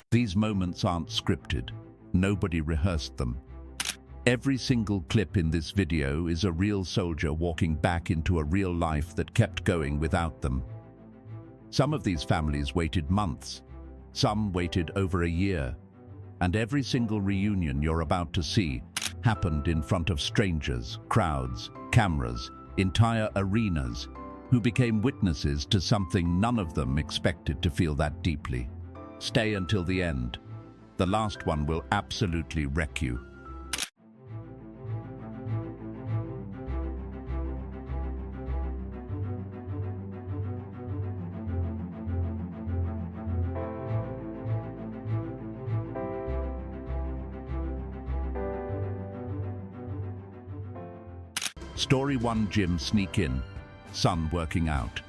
These moments aren't scripted. Nobody rehearsed them. Every single clip in this video is a real soldier walking back into a real life that kept going without them. Some of these families waited months. Some waited over a year. And every single reunion you're about to see happened in front of strangers, crowds, cameras, entire arenas, who became witnesses to something none of them expected to feel that deeply. Stay until the end. The last one will absolutely wreck you. Story 1. Gym sneak in. Son working out.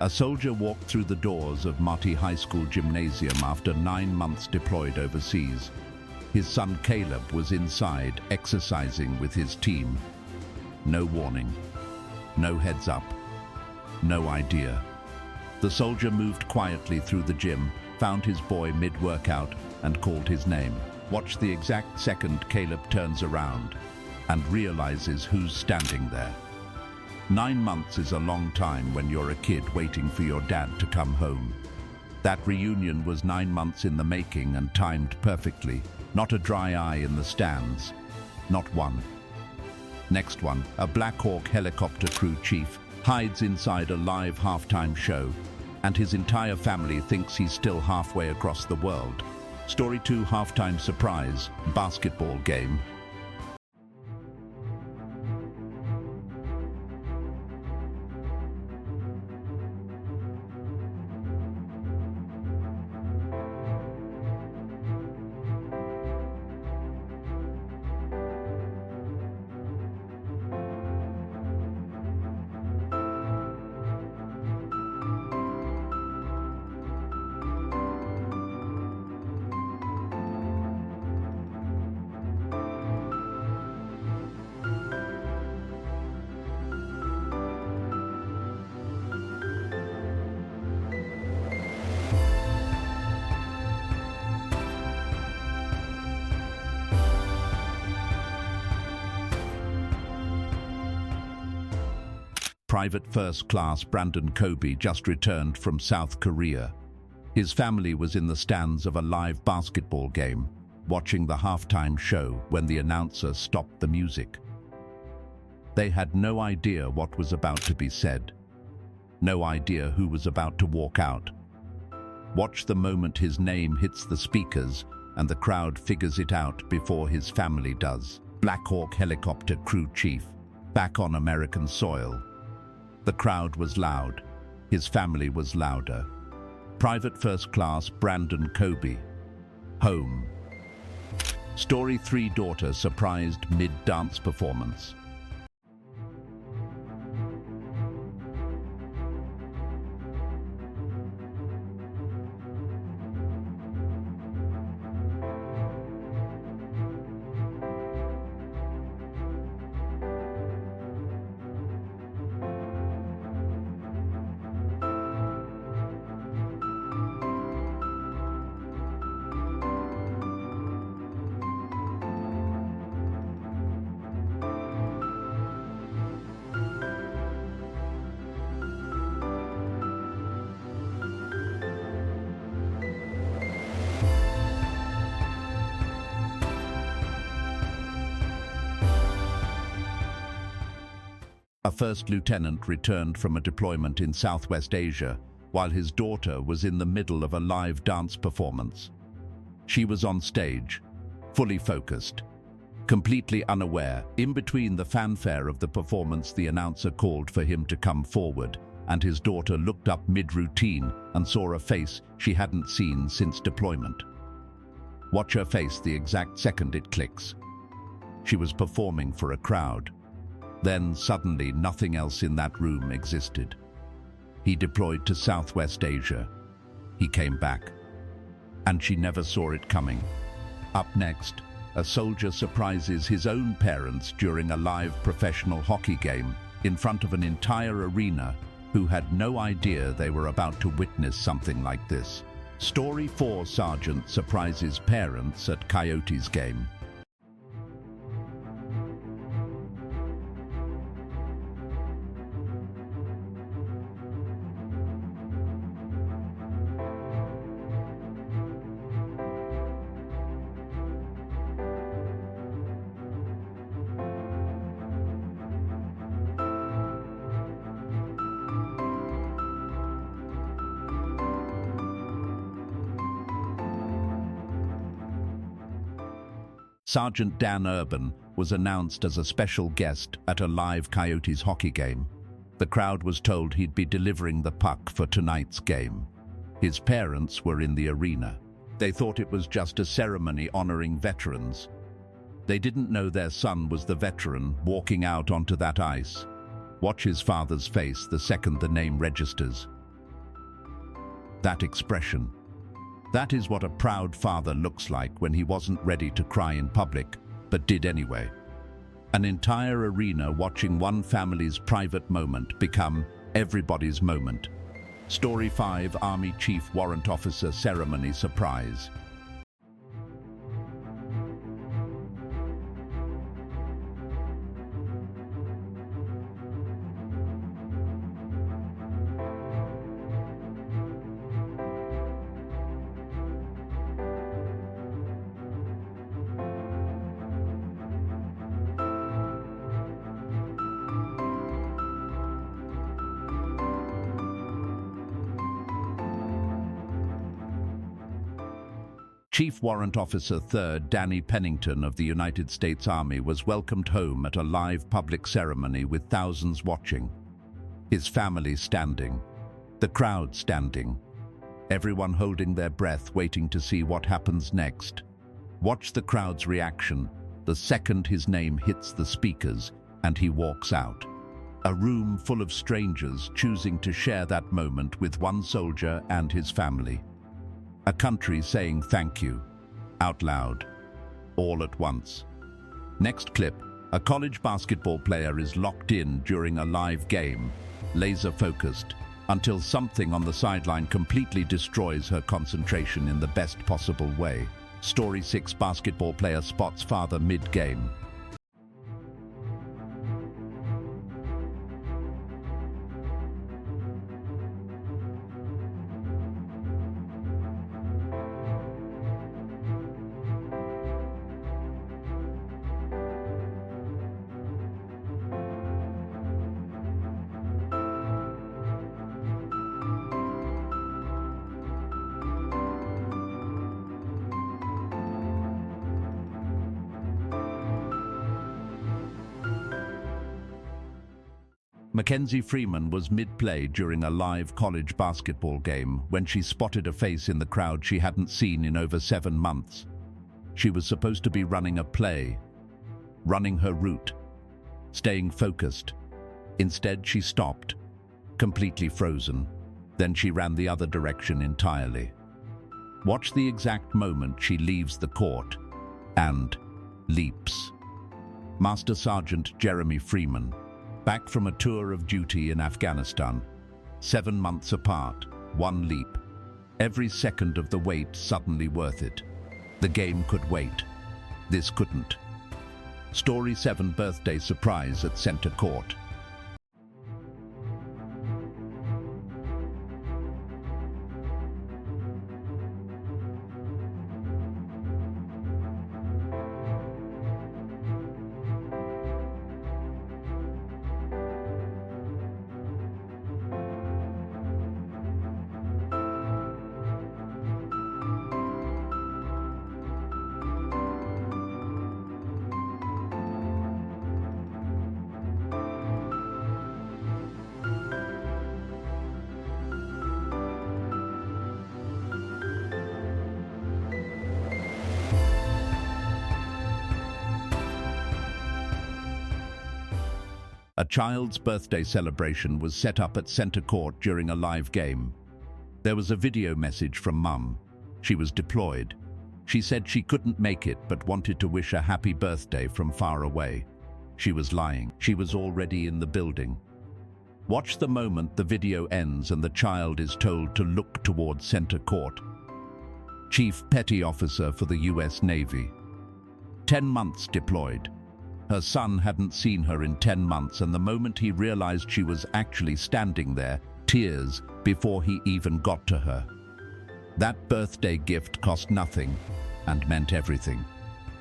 A soldier walked through the doors of Marty High School gymnasium after 9 months deployed overseas. His son Caleb was inside, exercising with his team. No warning. No heads up. No idea. The soldier moved quietly through the gym, found his boy mid-workout, and called his name. Watch the exact second Caleb turns around and realizes who's standing there. 9 months is a long time when you're a kid waiting for your dad to come home. That reunion was 9 months in the making and timed perfectly. Not a dry eye in the stands. Not one. Next one, a Blackhawk helicopter crew chief hides inside a live halftime show, and his entire family thinks he's still halfway across the world. Story 2. Halftime surprise, basketball game. Private First Class Brandon Kobe just returned from South Korea. His family was in the stands of a live basketball game, watching the halftime show when the announcer stopped the music. They had no idea what was about to be said. No idea who was about to walk out. Watch the moment his name hits the speakers and the crowd figures it out before his family does. Blackhawk helicopter crew chief, back on American soil. The crowd was loud. His family was louder. Private First Class Brandon Kobe, home. Story 3. Daughter surprised mid-dance performance. A first lieutenant returned from a deployment in Southwest Asia while his daughter was in the middle of a live dance performance. She was on stage, fully focused, completely unaware. In between the fanfare of the performance, the announcer called for him to come forward, and his daughter looked up mid-routine and saw a face she hadn't seen since deployment. Watch her face the exact second it clicks. She was performing for a crowd. Then, suddenly, nothing else in that room existed. He deployed to Southwest Asia. He came back. And she never saw it coming. Up next, a soldier surprises his own parents during a live professional hockey game in front of an entire arena who had no idea they were about to witness something like this. Story 4: Sergeant surprises parents at Coyotes game. Sergeant Dan Urban was announced as a special guest at a live Coyotes hockey game. The crowd was told he'd be delivering the puck for tonight's game. His parents were in the arena. They thought it was just a ceremony honoring veterans. They didn't know their son was the veteran walking out onto that ice. Watch his father's face the second the name registers. That expression. That is what a proud father looks like when he wasn't ready to cry in public, but did anyway. An entire arena watching one family's private moment become everybody's moment. Story 5: Army Chief Warrant Officer Ceremony Surprise. Chief Warrant Officer 3rd Danny Pennington of the United States Army was welcomed home at a live public ceremony with thousands watching. His family standing, the crowd standing, everyone holding their breath waiting to see what happens next. Watch the crowd's reaction the second his name hits the speakers and he walks out. A room full of strangers choosing to share that moment with one soldier and his family. A country saying thank you, out loud, all at once. Next clip, a college basketball player is locked in during a live game, laser-focused, until something on the sideline completely destroys her concentration in the best possible way. Story 6: Basketball player spots father mid-game. Mackenzie Freeman was mid-play during a live college basketball game when she spotted a face in the crowd she hadn't seen in over 7 months. She was supposed to be running a play, running her route, staying focused. Instead, she stopped, completely frozen. Then she ran the other direction entirely. Watch the exact moment she leaves the court and leaps. Master Sergeant Jeremy Freeman, back from a tour of duty in Afghanistan. 7 months apart, one leap. Every second of the wait suddenly worth it. The game could wait. This couldn't. Story 7: Birthday surprise at center court. A child's birthday celebration was set up at center court during a live game. There was a video message from Mum. She was deployed. She said she couldn't make it but wanted to wish a happy birthday from far away. She was lying. She was already in the building. Watch the moment the video ends and the child is told to look toward center court. Chief Petty Officer for the U.S. Navy. 10 months deployed. Her son hadn't seen her in 10 months, and the moment he realized she was actually standing there, tears before he even got to her. That birthday gift cost nothing and meant everything.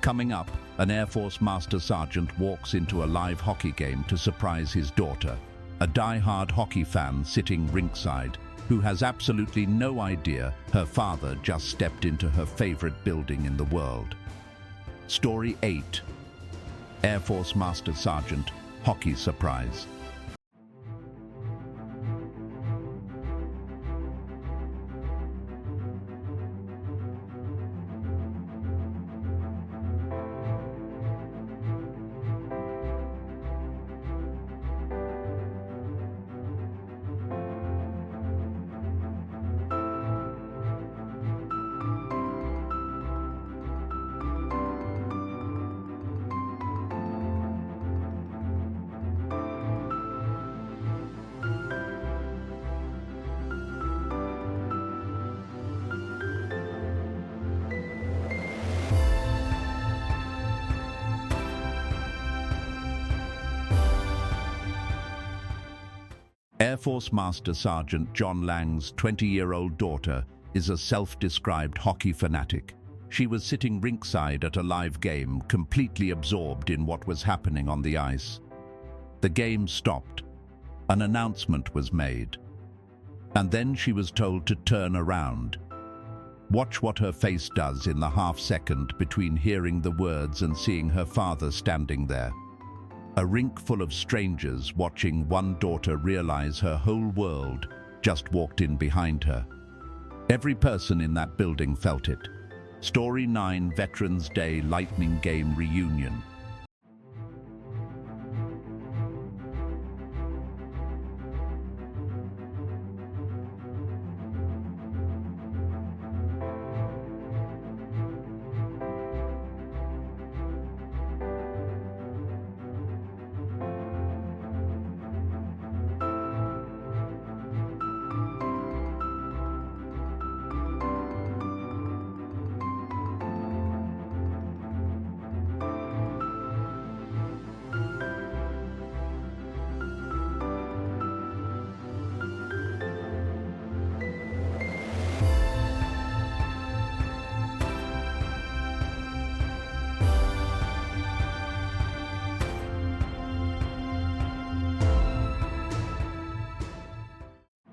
Coming up, an Air Force Master Sergeant walks into a live hockey game to surprise his daughter, a die-hard hockey fan sitting rinkside, who has absolutely no idea her father just stepped into her favorite building in the world. Story 8. Air Force Master Sergeant, Hockey Surprise. Air Force Master Sergeant John Lang's 20-year-old daughter is a self-described hockey fanatic. She was sitting rinkside at a live game, completely absorbed in what was happening on the ice. The game stopped. An announcement was made. And then she was told to turn around. Watch what her face does in the half-second between hearing the words and seeing her father standing there. A rink full of strangers watching one daughter realize her whole world just walked in behind her. Every person in that building felt it. Story 9, Veterans Day Lightning Game Reunion.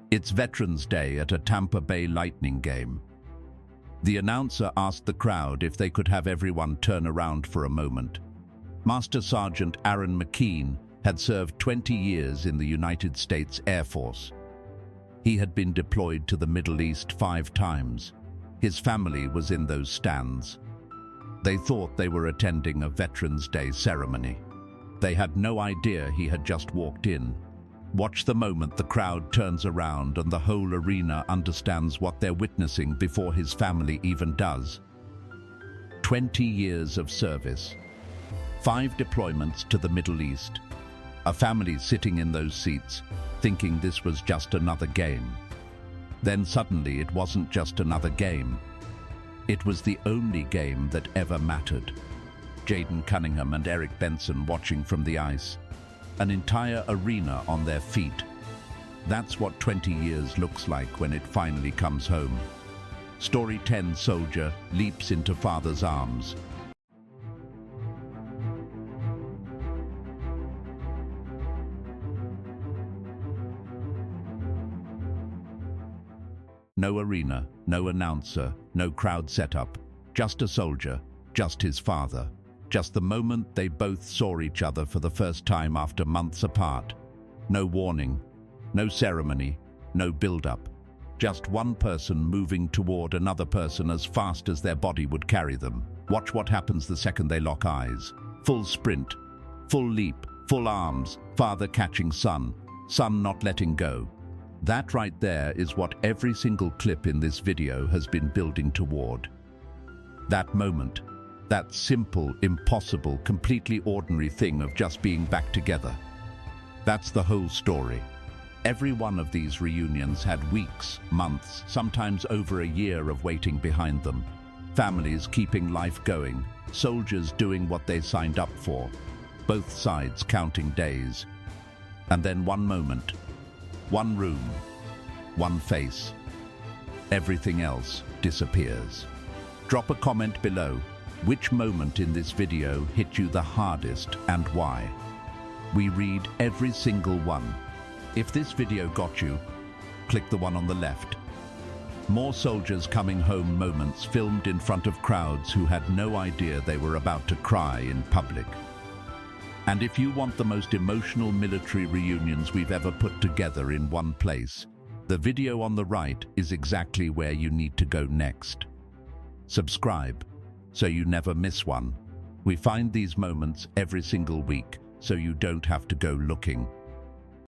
It's Veterans Day at a Tampa Bay Lightning game. The announcer asked the crowd if they could have everyone turn around for a moment. Master Sergeant Aaron McKean had served 20 years in the United States Air Force. He had been deployed to the Middle East 5 times. His family was in those stands. They thought they were attending a Veterans Day ceremony. They had no idea he had just walked in. Watch the moment the crowd turns around and the whole arena understands what they're witnessing before his family even does. 20 years of service. 5 deployments to the Middle East. A family sitting in those seats, thinking this was just another game. Then suddenly it wasn't just another game. It was the only game that ever mattered. Jaden Cunningham and Eric Benson watching from the ice. An entire arena on their feet. That's what 20 years looks like when it finally comes home. Story 10, Soldier leaps into father's arms. No arena, no announcer, no crowd setup. Just a soldier, just his father. Just the moment they both saw each other for the first time after months apart. No warning, no ceremony, no build-up. Just one person moving toward another person as fast as their body would carry them. Watch what happens the second they lock eyes. Full sprint, full leap, full arms, father catching son, son not letting go. That right there is what every single clip in this video has been building toward. That moment. That simple, impossible, completely ordinary thing of just being back together. That's the whole story. Every one of these reunions had weeks, months, sometimes over a year of waiting behind them. Families keeping life going, soldiers doing what they signed up for, both sides counting days. And then one moment, one room, one face. Everything else disappears. Drop a comment below. Which moment in this video hit you the hardest and why? We read every single one. If this video got you, click the one on the left. More soldiers coming home moments filmed in front of crowds who had no idea they were about to cry in public. And if you want the most emotional military reunions we've ever put together in one place, the video on the right is exactly where you need to go next. Subscribe so you never miss one. We find these moments every single week, so you don't have to go looking.